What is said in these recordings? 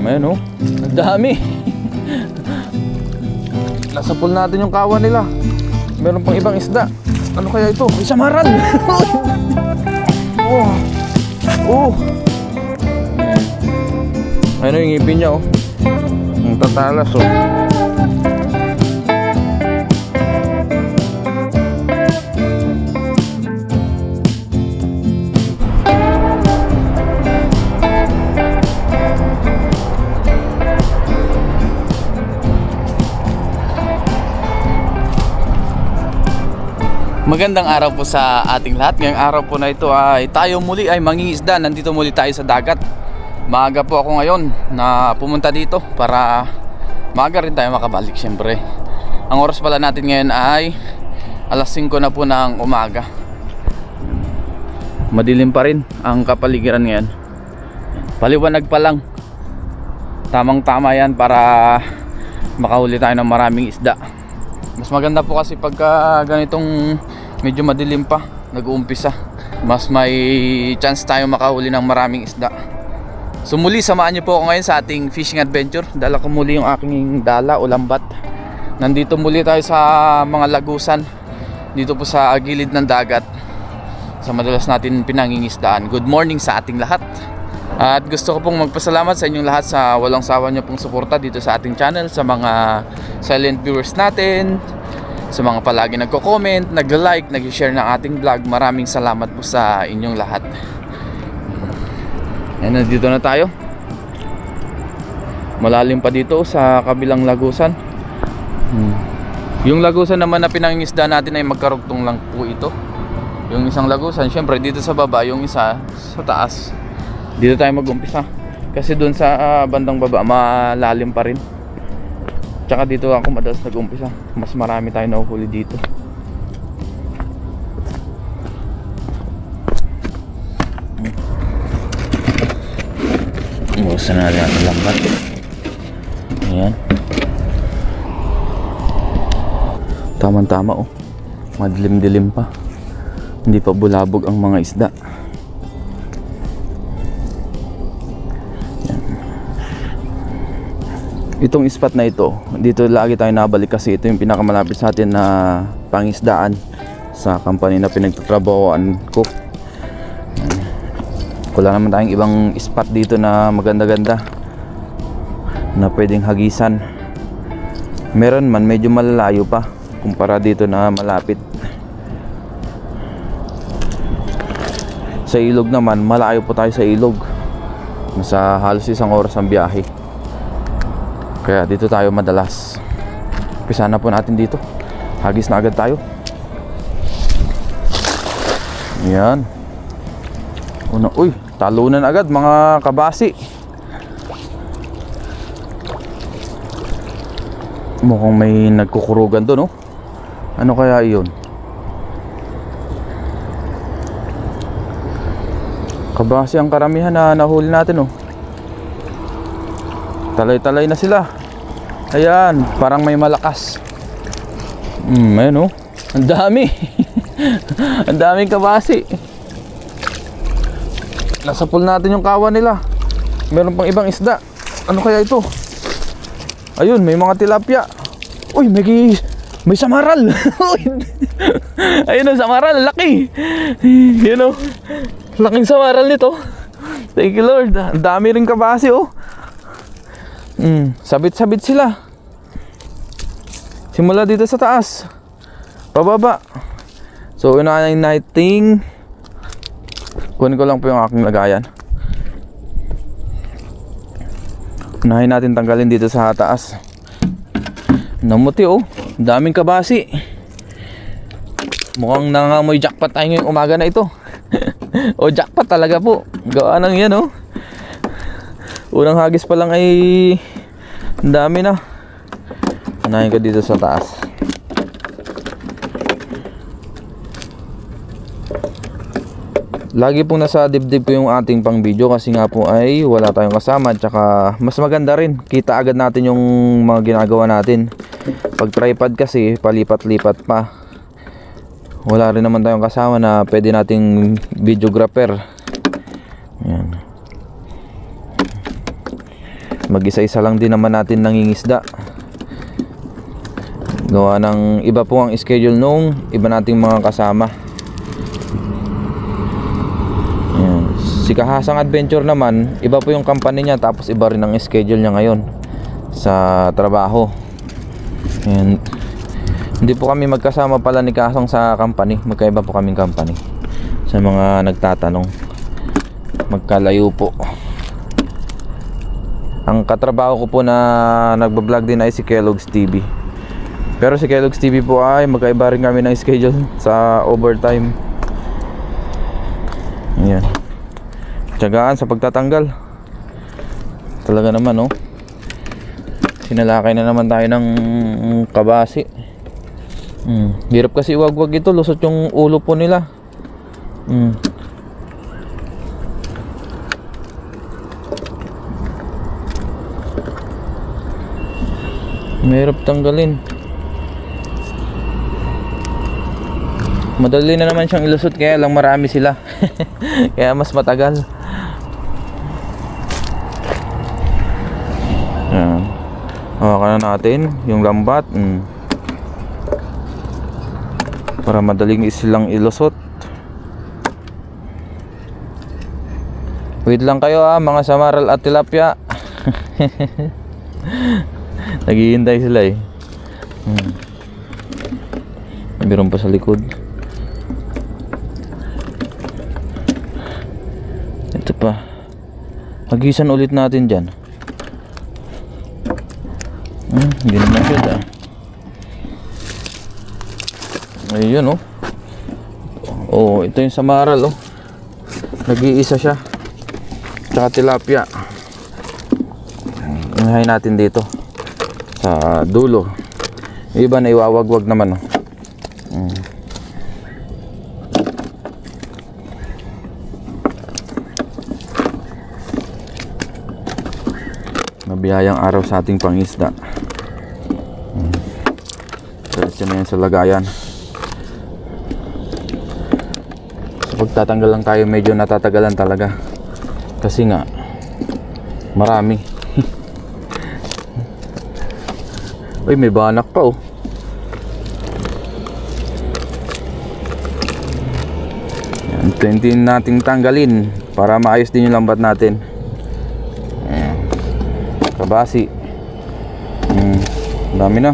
Ayan oh, ang dami. Nasa pool natin yung kawan nila. Meron pang ibang isda. Ano kaya ito? May samaran. Oh. Oh. Ayun yung ngipin niya oh. Ang tatalas oh. Magandang araw po sa ating lahat. Ngayong araw po na ito ay tayo muli ay mangingisda. Nandito muli tayo sa dagat. Maaga po ako ngayon na pumunta dito para maaga rin tayo makabalik syempre. Ang oras pala natin ngayon ay alas 5 na po ng umaga. Madilim pa rin ang kapaligiran ngayon. Paliwanag pa lang. Tamang tama yan para makahuli tayo ng maraming isda. Mas maganda po kasi pagka ganitong medyo madilim pa nag-uumpisa, mas may chance tayo makahuli ng maraming isda. So muli samahan niyo po ako ngayon sa ating fishing adventure. Dala ko muli yung aking dala o lambat. Nandito muli tayo sa mga lagusan dito po sa gilid ng dagat sa madalas natin pinangingisdaan. Good morning sa ating lahat. At gusto ko pong magpasalamat sa inyong lahat sa walang sawa niyo pong suporta dito sa ating channel, sa mga silent viewers natin, sa mga palagi nagko-comment, nagla-like, nag-share ng ating vlog. Maraming salamat po sa inyong lahat. Ayan, nandito na tayo. Malalim pa dito sa kabilang lagusan. Yung lagusan naman na pinangingisda natin ay magkarugtong lang po ito. Yung isang lagusan, syempre dito sa baba, yung isa sa taas. Dito tayo mag-umpisa kasi doon sa bandang baba malalim pa rin. Tsaka dito ako madalas nag-umpisa. Mas marami tayo nahuhuli dito. Bukasan na natin ang lambat. Ayan. Tama-tama oh. Madilim-dilim pa. Hindi pa bulabog ang mga isda. Itong spot na ito, dito lagi tayo nabalik kasi ito yung pinakamalapit sa atin na pangisdaan sa company na pinagtatrabahoan ko. Wala naman tayong ibang spot dito na maganda-ganda na pwedeng hagisan. Meron man, medyo malalayo pa kumpara dito na malapit. Sa ilog naman, malayo po tayo sa ilog. Nasa halos isang oras ang biyahe. Kaya dito tayo madalas. Umpisa na po natin dito. Hagis na agad tayo. Ayan. Una, uy, talunan agad mga kabasi. Mukhang may nagkukurugan doon, oh. Ano kaya iyon? Kabasi ang karamihan na nahuli natin, oh. Talay-talay na sila. Ayan, parang may malakas. Ayan oh. Ang dami. Ang daming kabasi. Nasa pool natin yung kawan nila. Meron pang ibang isda. Ano kaya ito? Ayun, may mga tilapia. Uy, may samaral. Ayun oh, samaral, laki. Yun oh. Laking samaral nito. Thank you Lord. Ang dami rin kabasi oh. Sabit-sabit sila. Simula dito sa taas, pababa. So unahin natin. Kunin ko lang po yung aking lagayan. Unahin natin tanggalin dito sa taas. Namuti oh. Daming kabasi. Mukhang nangangamoy jackpot tayo ngayong umaga na ito. O jackpot talaga po. Gawa ng yan oh. Unang hagis pa lang ay ang dami na. Unahin ko dito sa taas. Lagi pong nasa dibdib ko yung ating pang video kasi nga po ay wala tayong kasama. Tsaka mas maganda rin, kita agad natin yung mga ginagawa natin. Pag tripod kasi palipat-lipat pa. Wala rin naman tayong kasama na pwede nating videographer. Ayan. Mag-isa-isa lang din naman natin nangingisda. Gawa ng iba po ang schedule nung iba nating mga kasama. Ayan. Si Kahasang Adventure naman, iba po yung company niya, tapos iba rin ang schedule niya ngayon sa trabaho. Ayan. Hindi po kami magkasama pala ni Kahasang sa company. Magkaiba po kaming company. Sa mga nagtatanong, magkalayo po. Ang katrabaho ko po na nagbablog din ay si Kellogg's TV. Pero si Kellogg's TV po ay magkaiba rin kami ng schedule sa overtime. Ayan. Tiyagaan sa pagtatanggal. Talaga naman, oh. Sinalakay na naman tayo ng kabasi. Hirap kasi wag-wag ito. Lusot yung ulo po nila. Mahirap tanggalin. Madali na naman siyang ilusot, kaya lang marami sila. Kaya mas matagal. Ayan. Hawakan na natin yung lambat. Para madaling silang ilusot. Wait lang kayo mga samaral at tilapia. Naghihintay sila eh. Meron pa sa likod. Ito pa. Hagisan ulit natin dyan. Hindi naman siya. Ayun, oh. Oh, ito yung samaral, oh. Nag-iisa siya. Tsaka tilapia. Inahay natin dito sa dulo. Yung iba na iwawagwag naman, oh. Mabiyayang araw sa ating pangisda. Diretso na yan sa lagayan. Sa pagtatanggal lang tayo, medyo natatagalan talaga. Kasi nga marami. Uy, may banak pa, oh. Yan, 20 nating tanggalin para maayos din yung lambat natin. Ayan. Kabasi. Dami na.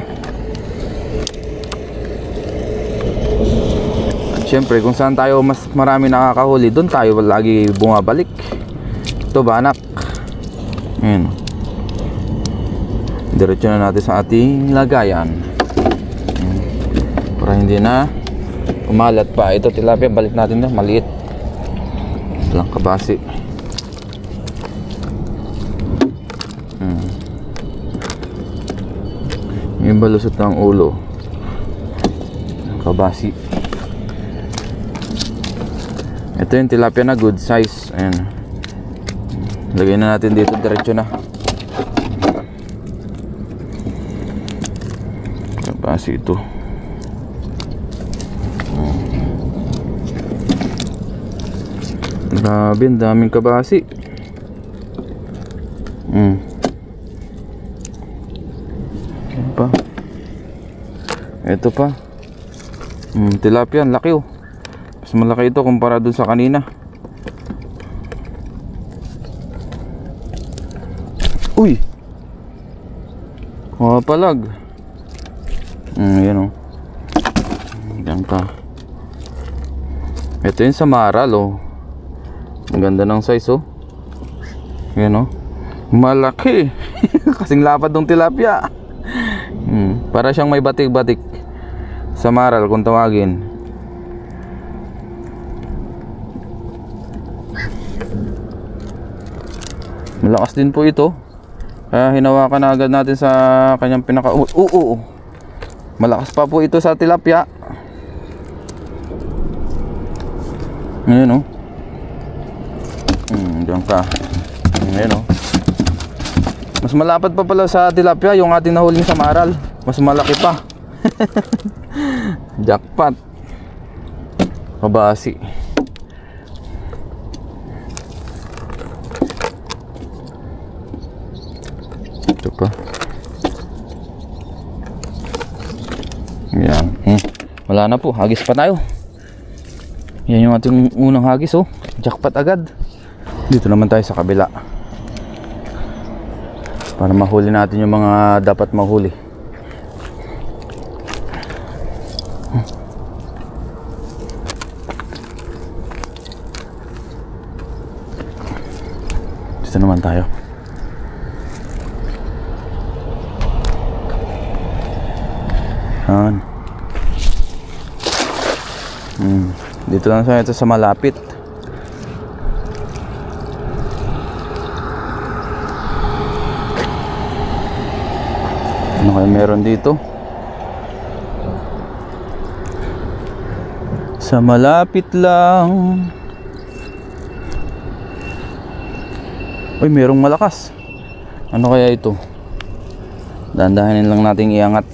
Siyempre, kung saan tayo mas marami nakakahuli, doon tayo lagi bumabalik. Ito, banak. Ayan. Diretso na natin sa ating lagayan. Para hindi na umalat pa. Ito tilapia, balik natin na maliit. Ito lang kabasi. Yung balusot ng ulo. Kabasi. Ito yung tilapia na good size. Ayan. Lagay na natin dito, diretso na. Kabasi ito. Grabe, ang daming kabasi. Ano pa? Ito pa. Tilapia, laki, oh. Mas malaki ito kumpara dun sa kanina. Uy! Palag. Yan, oh. Yan pa. Ito yung samaral, oh. Ang ganda ng size, oh. Yan, oh. Malaki. Kasing lapad ng tilapia. Para siyang may batik-batik. Samaral kung tawagin. Malakas din po ito. Kaya hinawakan na agad natin sa kanyang pinaka... Malakas pa po ito sa tilapia. Ngayon, oh. Diyan ka. Ngayon, oh. Mas malapad pa pala sa tilapia yung ating nahuling samaral. Mas malaki pa. Jackpot. Kabasi. Ito pa. Yan. Wala na po. Hagis pa tayo. Yan yung ating unang hagis, oh. Jackpot agad. Dito naman tayo sa kabila. Para mahuli natin yung mga dapat mahuli. Dito naman tayo. Yan. Dito lang sa malapit. Ano kaya meron dito? Sa malapit lang. Uy, merong malakas. Ano kaya ito? Dahan-dahanin lang nating iangat.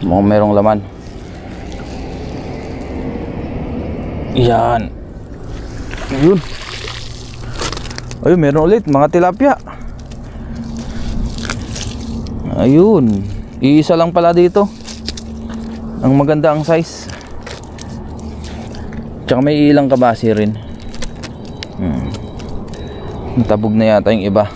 Mukhang merong laman. Yan. Ayun. Ayun, meron ulit mga tilapia. Ayun. Iisa lang pala dito. Ang maganda ang size. Tsaka may ilang kabasi rin. Natabog na yata yung iba.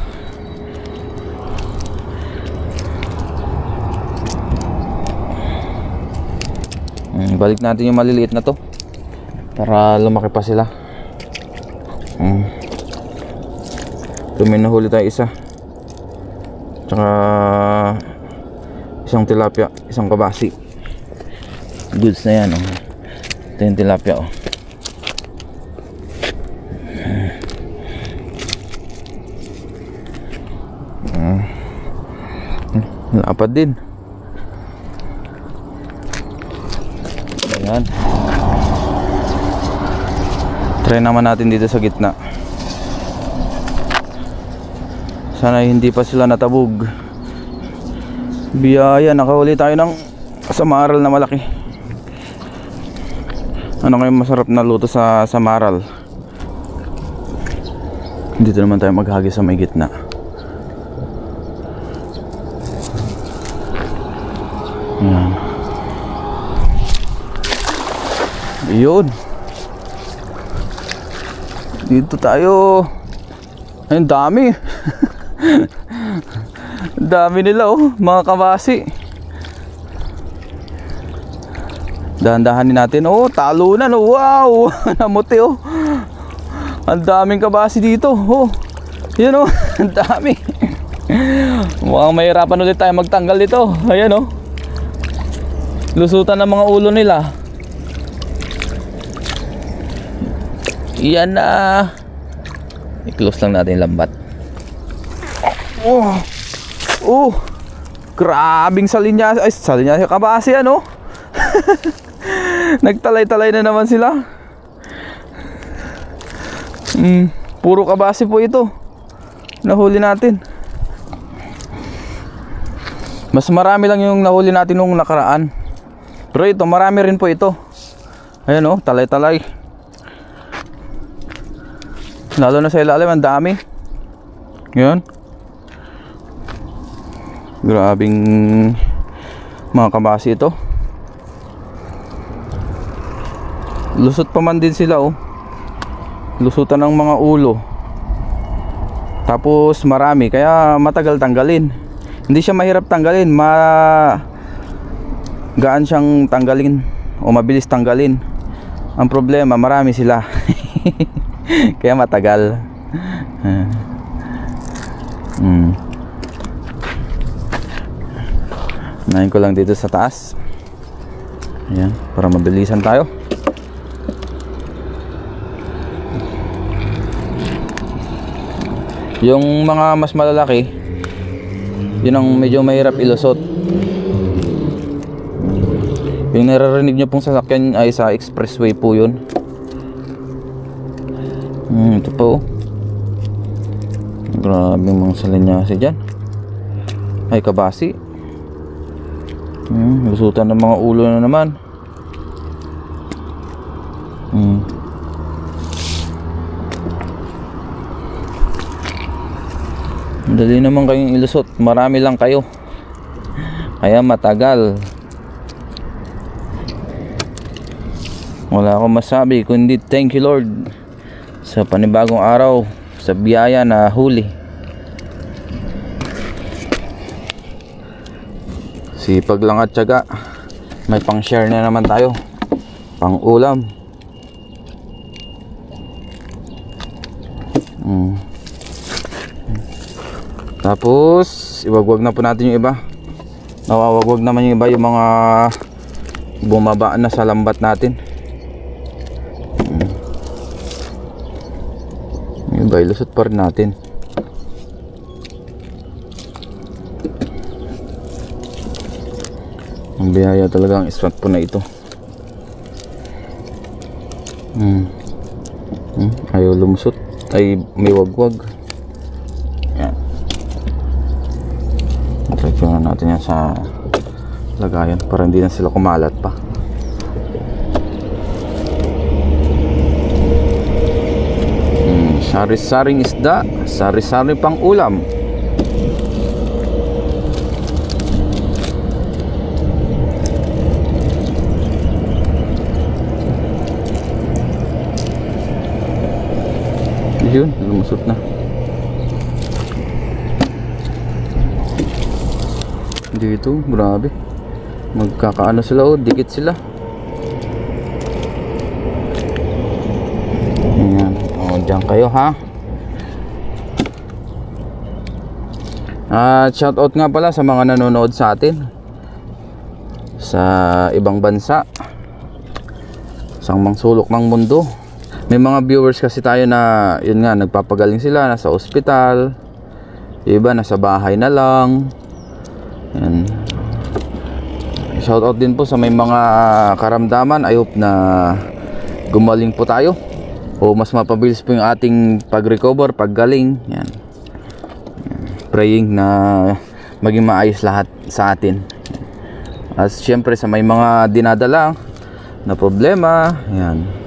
Balik natin yung maliliit na to para lumaki pa sila. May nahuli tayo isa. Tsaka isang tilapia, isang kabasi. Goods na yan, oh. Ito yung tilapia, oh. Lapad din. Ayan. Try naman natin dito sa gitna. Sana hindi pa sila natabog. Biyaya, nakahuli tayo ng samaral na malaki. Ano kayo masarap na luto sa samaral? Dito naman tayo maghagis sa may gitna. Ayan. Ayun. Dito tayo. Ayun, dami. Dami nila, oh, mga kabasi. Dahan-dahanin natin. Oh, talunan, oh. Wow. Namuti, oh. Ang daming kabasi dito, oh. Yan, oh. Ang dami. Mukhang mahirapan ulit tayo magtanggal dito. Ayan, oh. Lusutan ng mga ulo nila. Yan na. I-close lang natin yung lambat. Oh. Oh. Grabing salinya. Ay, salinya sa kabasi, ano? Nagtalay-talay na naman sila. Puro kabasi po ito. Nahuli natin. Mas marami lang yung nahuli natin nung nakaraan. Pero ito, marami rin po ito. Ayan, oh, talay-talay. Lalo na sa ilalim, ang dami. Yan. Grabing mga kabasi ito. Lusot pa man din sila, oh. Lusutan ng mga ulo. Tapos marami, kaya matagal tanggalin. Hindi siya mahirap tanggalin, gaan siyang tanggalin o mabilis tanggalin. Ang problema, marami sila. Kaya matagal. Nahin ko lang dito sa taas. Ayan, para mabilisan tayo. Yung mga mas malalaki, yun ang medyo mahirap ilusot. Yung naririnig nyo pong sasakyan ay sa expressway po yun. Ito po, oh. Grabe mga salinyasi dyan. Ay, kabasi. Lusutan ng mga ulo na naman. Dali naman kayong ilusot, marami lang kayo, kaya matagal. Wala akong masabi kundi thank you Lord sa panibagong araw, sa biyaya na huli. Sipag lang at tiyaga. May pang share na naman tayo, pang ulam. Tapos iwagwag na po natin yung iba. Nawawagwag naman yung iba, yung mga bumaba na sa lambat natin. Yung iba ilusot pa rin natin. Ang biyaya talaga ang spot po na ito. Ayaw lumusot, ay may wagwag. Yan. Try na natin yan sa lagayan para hindi na sila kumalat pa. Sari-saring isda, sari-sari pang ulam. Yun, lumusot na. Dito, grabe. Magkakaano sila, oh, dikit sila. Ayan. O, dyan kayo ha. At shoutout nga pala sa mga nanonood sa atin sa ibang bansa, sa mang sulok ng mundo. May mga viewers kasi tayo na yun nga, nagpapagaling sila, nasa ospital, iba nasa bahay na lang. Yan. Shoutout din po sa may mga karamdaman. I hope na gumaling po tayo, o mas mapabilis po yung ating pag-recover, paggaling. Yan. Praying na maging maayos lahat sa atin. At syempre sa may mga dinadala na problema, yan,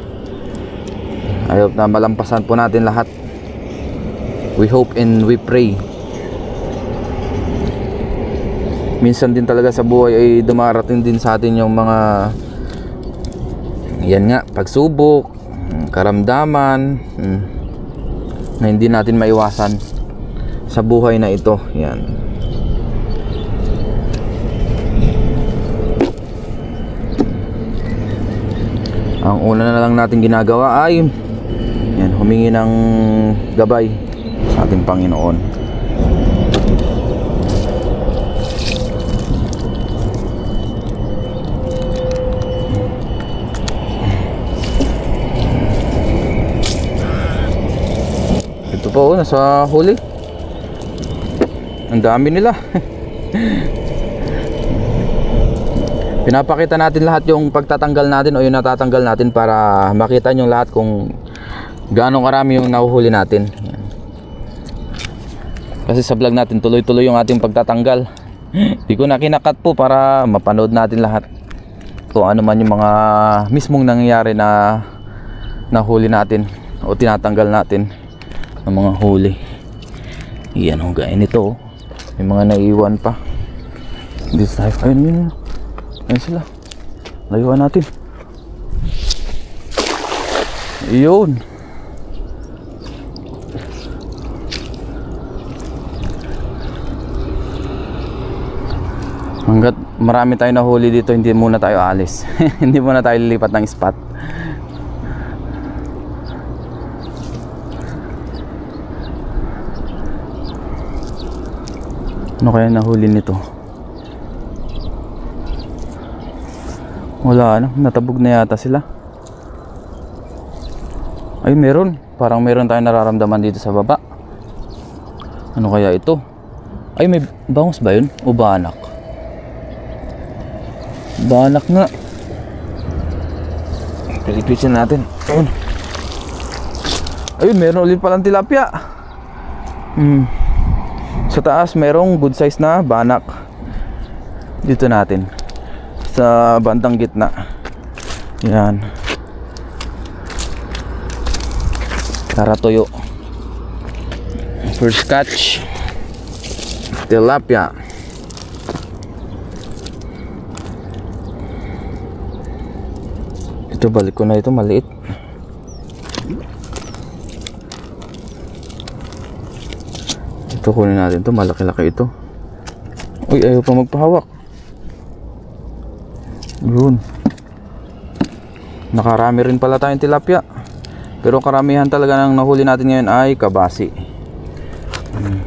I hope na malampasan po natin lahat. We hope and we pray. Minsan din talaga sa buhay ay dumarating din sa atin yung mga yan nga, pagsubok, karamdaman, na hindi natin maiwasan sa buhay na ito. Yan. Ang una na lang natin ginagawa ay yan, humingi ng gabay sa ating Panginoon. Ito po, nasa huli. Ang dami nila. Pinapakita natin lahat yung pagtatanggal natin o yung natatanggal natin para makita nyo lahat kung gaano karami yung nahuhuli natin. Yan. Kasi sa vlog natin tuloy-tuloy yung ating pagtatanggal. Di ko na kinakat po para mapanood natin lahat kung ano man yung mga mismong nangyayari na nahuli natin o tinatanggal natin ng mga huli. Yan o, gaya nito, may mga naiiwan pa dito tayo. Ayun, ayun sila, layuan natin. Yun. Hanggat marami tayo nahuli dito, hindi muna tayo alis. Hindi muna tayo lilipat ng spot. Ano kaya nahuli nito? Wala na, natabog na yata sila. Ay, meron. Parang meron tayong nararamdaman dito sa baba. Ano kaya ito? Ay, may bangus ba yun? O banak? Banak nga. Pilipitin natin. Ayun. Ayun, meron ulit palang tilapia. Sa taas merong good size na banak. Dito natin sa bandang gitna. Yan. Tara, tuyo. First catch. tilapia. Ito, balik ko na ito, maliit. Ito, kunin natin ito, malaki-laki ito. Uy, ayaw pa magpahawak. Yun. Nakarami rin pala tayong tilapia. Pero karamihan talaga ng nahuli natin ngayon ay kabasi.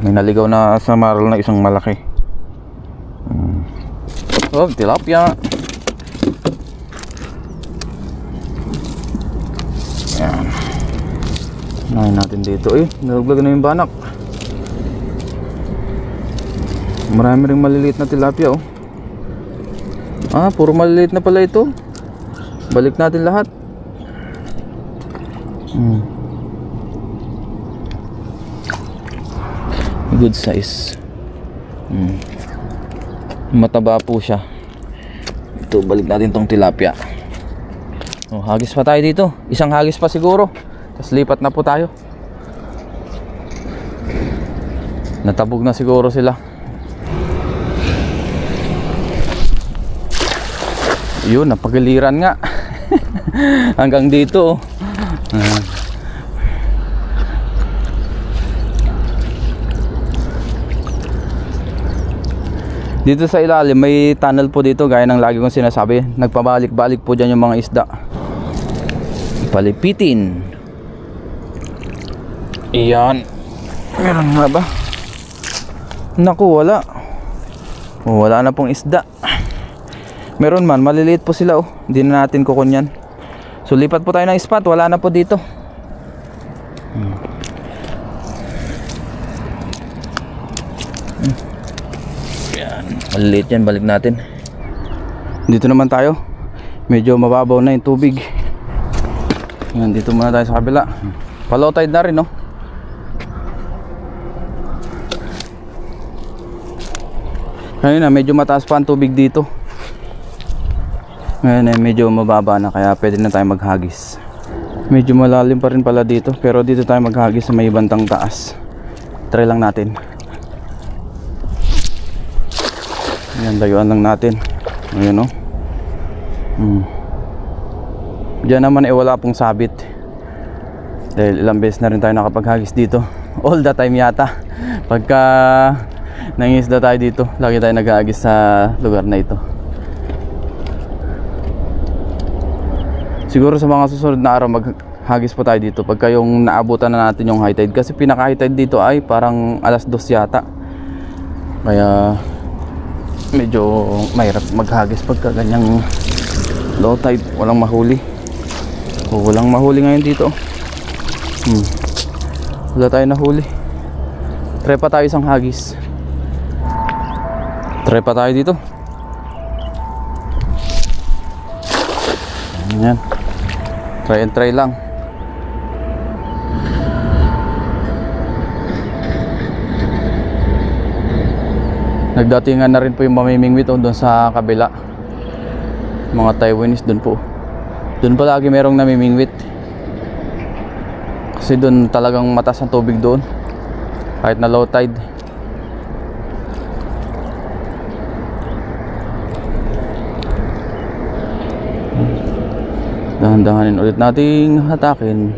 May naligaw na sa maral na isang malaki. Oh, tilapia. Yan. Nahin natin dito. Nalaglag na yung banak. Marami ring maliliit na tilapia, oh. Puro maliliit na pala ito. Balik natin lahat. Good size. Mataba po siya. Ito, balik natin tong tilapia. Hagis pa tayo dito. Isang hagis pa siguro. Tapos lipat na po tayo. Natabog na siguro sila. Yun, napagiliran nga. Hanggang dito. Dito sa ilalim may tunnel po dito, gaya ng lagi kong sinasabi. Nagpabalik-balik po dyan yung mga isda. Palipitin. Iyan. Meron nga ba? Naku, wala. Wala na pong isda. Meron man, maliliit po sila, oh. Hindi na natin kukunyan. So lipat po tayo ng spot, wala na po dito. Yan, maliliit yan, balik natin. Dito naman tayo. Medyo mababaw na yung tubig. Yan, dito muna tayo sa kabila. Low tide na rin, no? Ayun na, medyo mataas pa ang tubig dito. Ngayon medyo mababa na, kaya pwede na tayo maghagis. Medyo malalim pa rin pala dito, pero dito tayo maghagis sa may bantang taas. Try lang natin. Yan, layuan lang natin. Ayun, oh. Diyan naman wala pong sabit. Dahil ilang beses na rin tayo nakapaghagis dito. All the time yata. Pagka nangingisda tayo dito, lagi tayo naghagis sa lugar na ito. Siguro sa mga susunod na araw maghagis po tayo dito pagka yung naabutan na natin yung high tide. Kasi pinaka high tide dito ay parang alas 2 yata. Kaya medyo mahirap maghagis pagka ganyang low tide. Walang mahuli. Walang mahuli ngayon dito. Wala tayo nahuli. Try pa tayo isang hagis. Try pa tayo dito. Ayan. Try and try lang. Nagdatingan na rin po yung mamimingwit doon sa kabila. Mga Taiwanese doon po. Doon pa lagi merong namimingwit. Kasi doon talagang mataas ang tubig doon. Kahit na low tide. Dahan-dahanin ulit nating hatakin.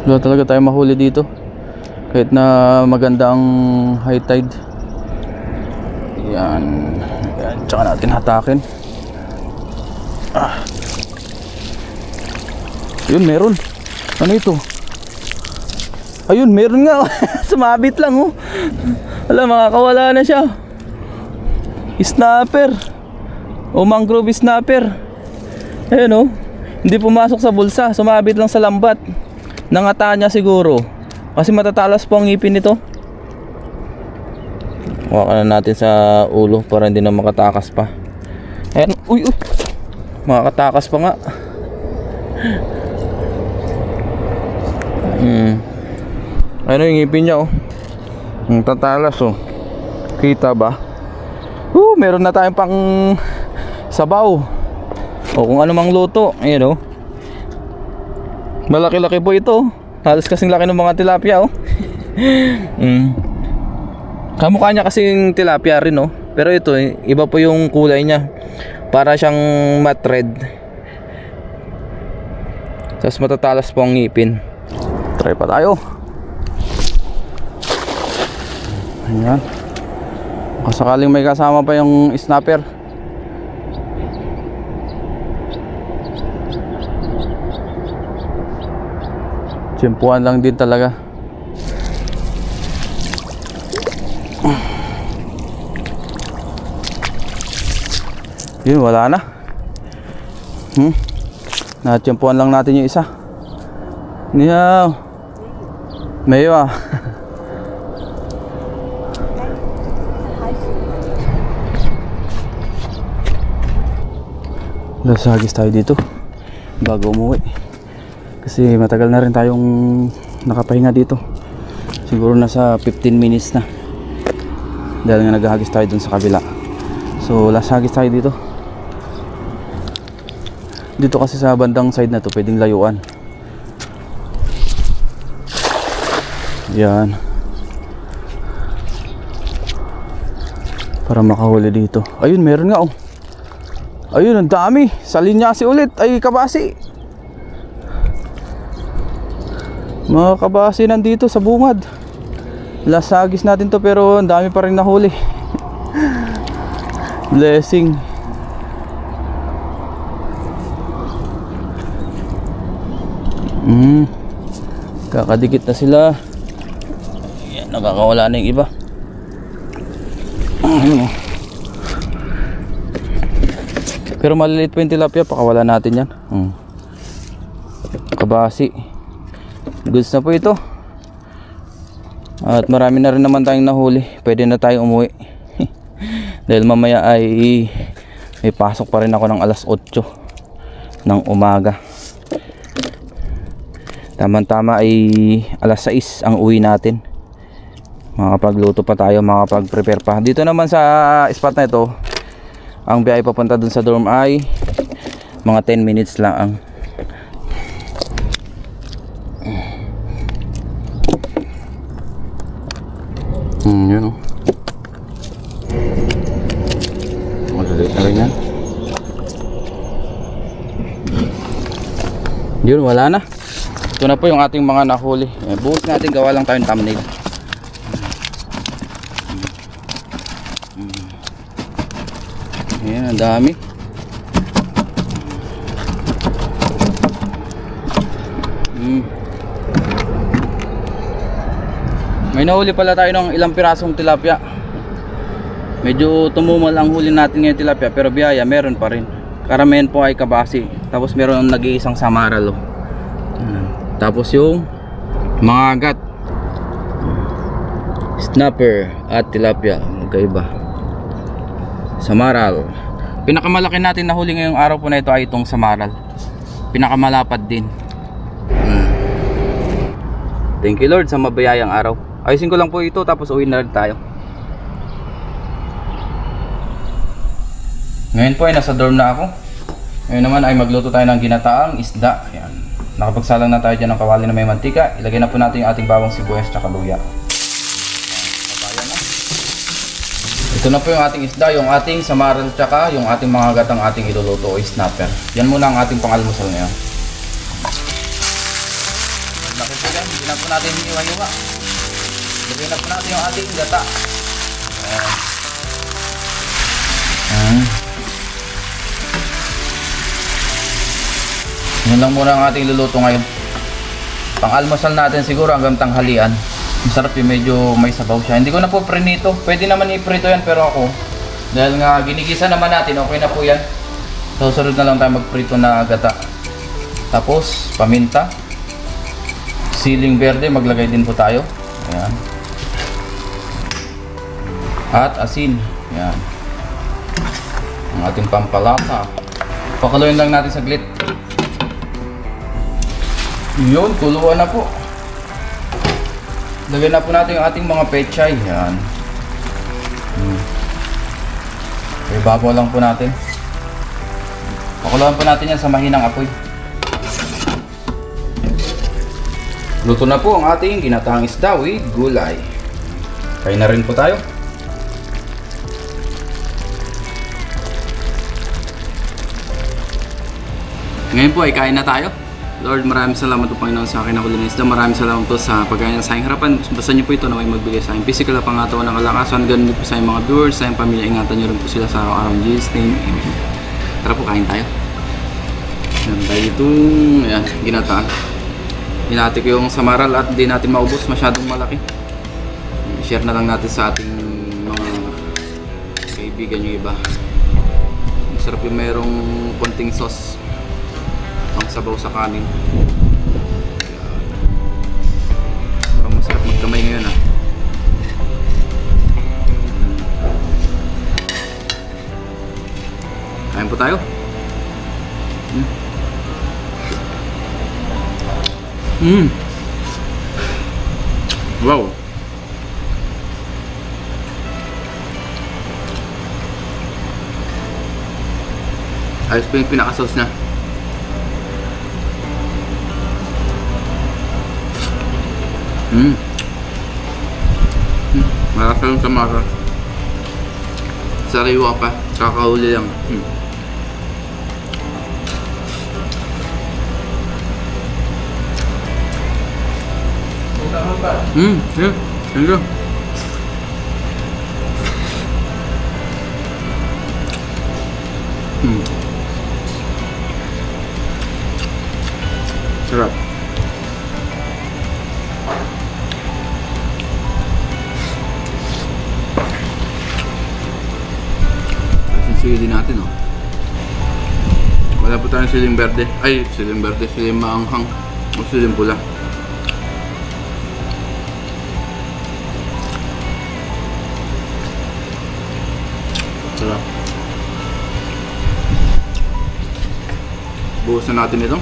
Wala talaga tayo mahuli dito. Kahit na maganda ang high tide. Yan. Yan. Tsaka natin hatakin. Yun, meron. Ano ito? Ayun, meron nga. Sumabit lang, oh. Wala, makakawala na siya. Snapper. O mangrove snapper. Ayun, oh. Hindi pumasok sa bulsa. Sumabit lang sa lambat. Nangata niya siguro. Kasi matatalas po ang ngipin nito. Hawakan na natin sa ulo para hindi na makatakas pa. Ayan. Uy, uy. Makakatakas pa nga. Ano yung ngipin niya, oh. Ang tatalas, oh. Kita ba? Meron na tayong pang sabaw. O kung ano mang luto. Ayan, oh. Malaki-laki po ito. Halos kasing laki ng mga tilapia, oh. Kamukha niya kasing tilapia rin, oh. Pero ito, iba po yung kulay niya. Para siyang matte red. Tapos matatalas po ang ngipin. Try pa tayo. Ayan. Kung sakaling may kasama pa yung snapper. Tsimpuan lang din talaga. Yun, wala na. Natsimpuan lang natin yung isa. Niyaw. Mayo ah. Lasagis tayo dito bago umuwi. Kasi matagal na rin tayong nakapahinga dito. Siguro nasa 15 minutes na. Dahil nga naghahagis tayo dun sa kabila. So lasagis tayo dito. Dito kasi sa bandang side na to pwedeng layuan. Yan. Para makahuli dito. Ayun, meron nga oh. Ayun, ang dami. Sa linyasi ulit. Ay, kabasi. Mga kabasi nandito sa bungad. Lasagis natin to pero ang dami pa rin nahuli. Blessing. Kakadikit na sila. Ayan, nakakawala na yung iba. Pero maliliit pa yung tilapia, pakawala natin yan. Kabasi. Goods na po ito. At marami na rin naman tayong nahuli. Pwede na tayong umuwi. Dahil mamaya ay may pasok pa rin ako ng alas 8 ng umaga. Tama-tama ay alas 6 ang uwi natin. Makapagluto pa tayo, makapag-prepare pa. Dito naman sa spot na ito, ang biyahe papunta dun sa dorm ay mga 10 minutes lang. Yun o. Madali na rin yan. Yun, wala na. Ito na po yung ating mga nahuli. Buhos natin, gawa lang tayong thumbnail. Ayan, ang dami. May nahuli pala tayo ng ilang pirasong tilapia. Medyo tumumal ang huli natin ngayon tilapia, pero biyaya meron pa rin. Karamihan po ay kabasi. Tapos meron nag-iisang samaral. Tapos yung mga agat, snapper at tilapia, magkaiba. Samaral. Pinakamalaki natin na huli ngayong araw po na ito ay itong samaral. Pinakamalapad din. Thank you Lord sa mabayayang araw. Ayusin ko lang po ito tapos uwi na rin tayo. Ngayon po ay nasa dorm na ako. Ngayon naman ay magluto tayo ng ginataang isda. Ayan. Nakapagsalang na tayo dyan ng kawali na may mantika. Ilagay na po natin yung ating bawang sibuyas at luya. Ito na po yung ating isda, yung ating samaral tsaka yung ating mga gatang ating iluluto o snapper. Yan muna ang ating pangalmusal ngayon. Maglaki po yan, hindi na po natin iwa-iwa. Ilagay na po natin yung ating gata. Yan lang muna ang ating luluto ngayon. Pang-almusal natin siguro hanggang tanghalian. Masarap yung medyo may sabaw siya. Hindi ko na po prinito. Pwede naman i-prito yan pero ako, dahil nga ginigisa naman natin, okay na po yan. So sunod na lang tayo magprito na gata. Tapos paminta, siling berde, maglagay din po tayo. Ayan. At asin. Ayan. Ang ating pampalasa. Pakaluin lang natin saglit. Yun, kuluan na po. Lagyan na po natin yung ating mga pechay. Yan. Ibabaw lang po natin. Pakuluan po natin yan sa mahinang apoy. Luto na po ang ating ginataang isda with gulay. Kain na rin po tayo. Ngayon po ay kain na tayo. Lord, maraming salamat po Panginoon sa akin na huli ng isda. Maraming salamat po sa pagkain ng sa aking harapan. Basta niyo po ito na may magbigay sa akin physical na pangatawan ng kalakasan. Ganun din po sa aking mga viewers, sa aking pamilya. Ingatan niyo rin po sila sa araw-araw in Jesus' name. Amen. Tara po, kain tayo. Yan tayo itong ginataan. Hinati ko yung samaral at di natin maubos, masyadong malaki. Share na lang natin sa ating mga kaibigan yung iba. Masarap yung mayroong konting sauce pang sabaw sa kanin. Parang masarap magkamay ngayon ah. Kain po tayo. Wow. Ayos pa yung pinaka-sauce na. Malasa yung tamara. Sariwa pa. Kakahuli lang. Yeah. Thank you. Sarap. Sili natin oh. Wala po tayong siling berde. Ay, siling berde, siling maanghang o siling pula. Sarap. Buhusan natin ito.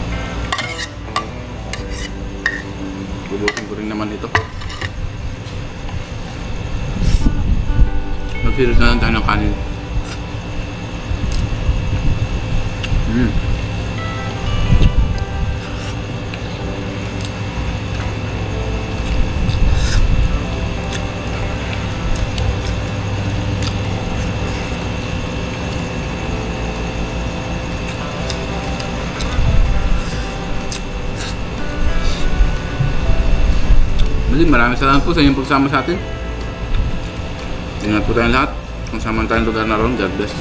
Bubusin ko rin naman ito. Magsilos na lang tayo ng kanin. Maraming salamat po sa inyong pagsama sa atin. Ingat po tayong lahat. Kung saan man tayong lugar na ron, God bless.